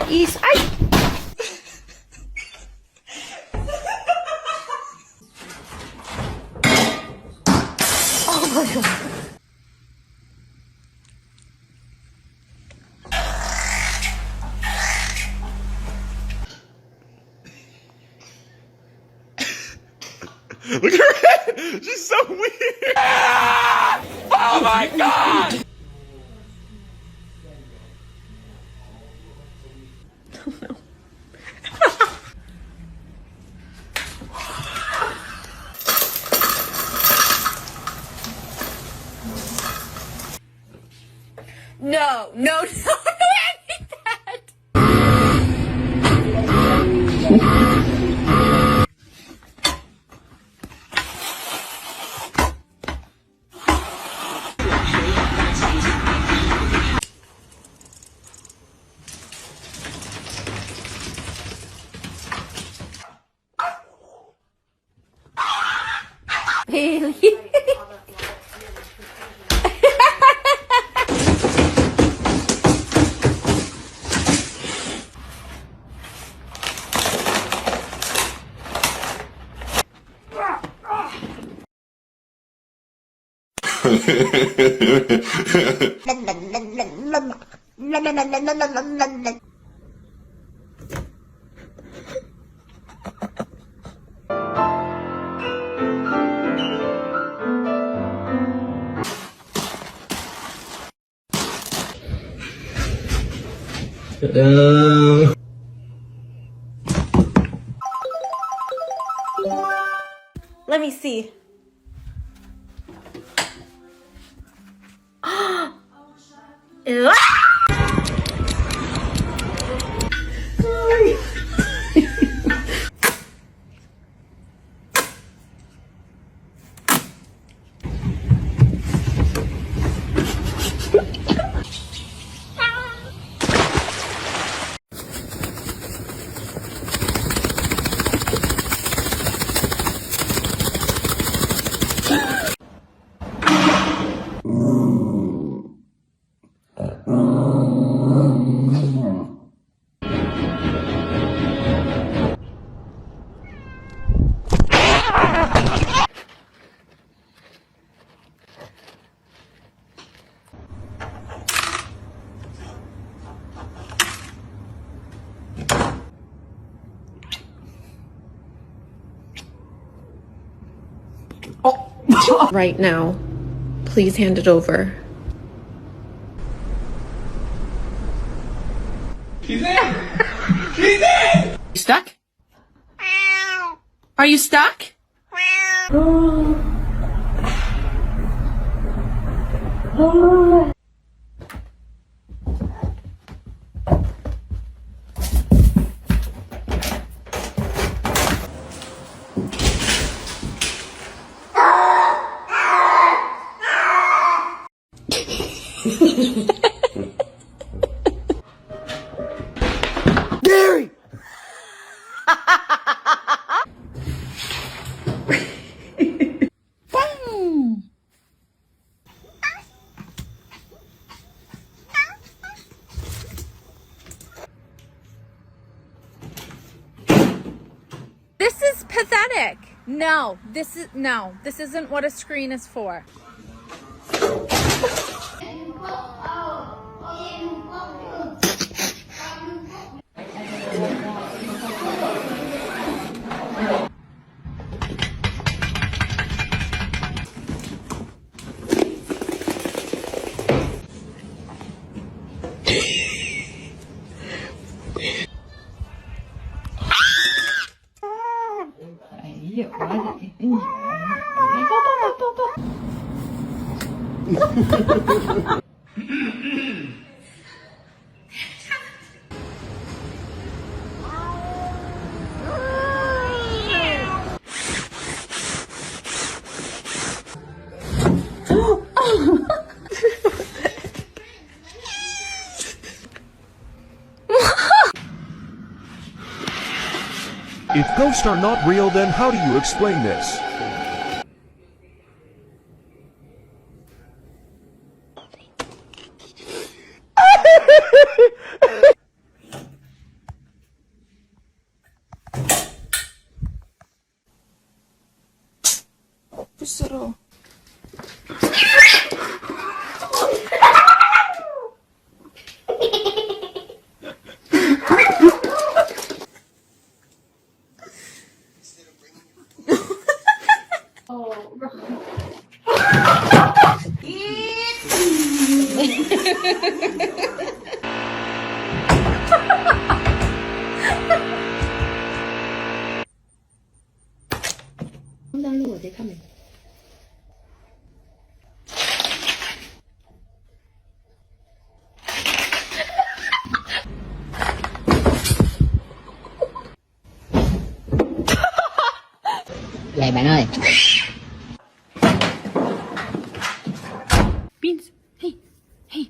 is... Ay! Oh my God. Look at her head! She's so weird! Ah! Oh my God! Oh no. No, no, no, I need that! Really? Let me see. Ew. Right now. Please hand it over. She's in! She's in! You stuck? Are you stuck? Gary! Boom! This is pathetic. No, this isn't what a screen is for. If ghosts are not real, then how do you explain this? 볼수록 Vậy bạn ơi. Beans, hey, hey.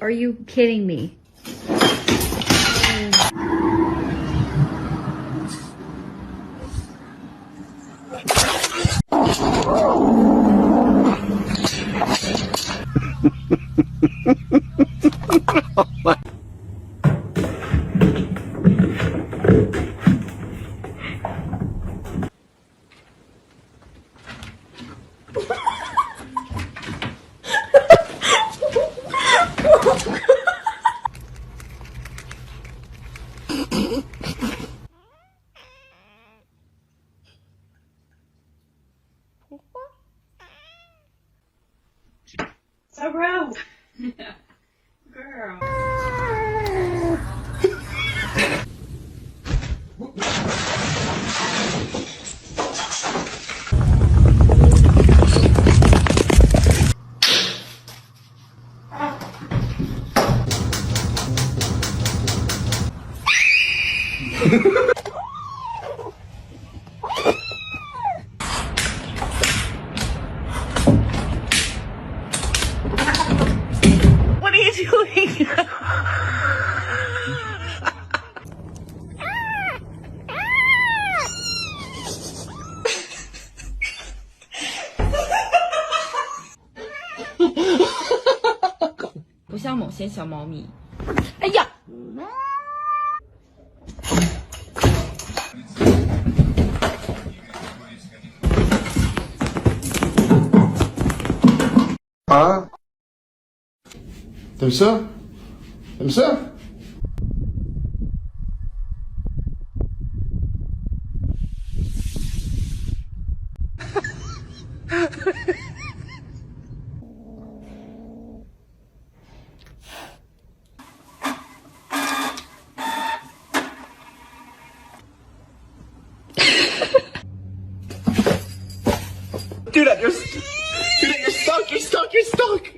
Are you kidding me? So gross. Girl. What are you doing? Không像某些小猫咪。哎呀！Ah? T'aimes ça? T'aimes ça? Dude, you're stuck, you're stuck, you're stuck!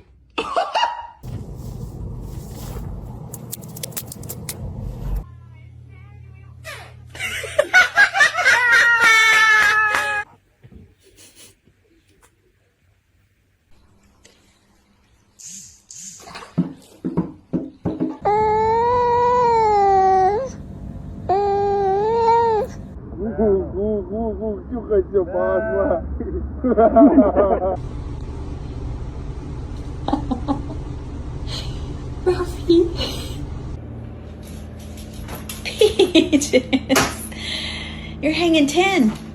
Peaches. You're hanging 10.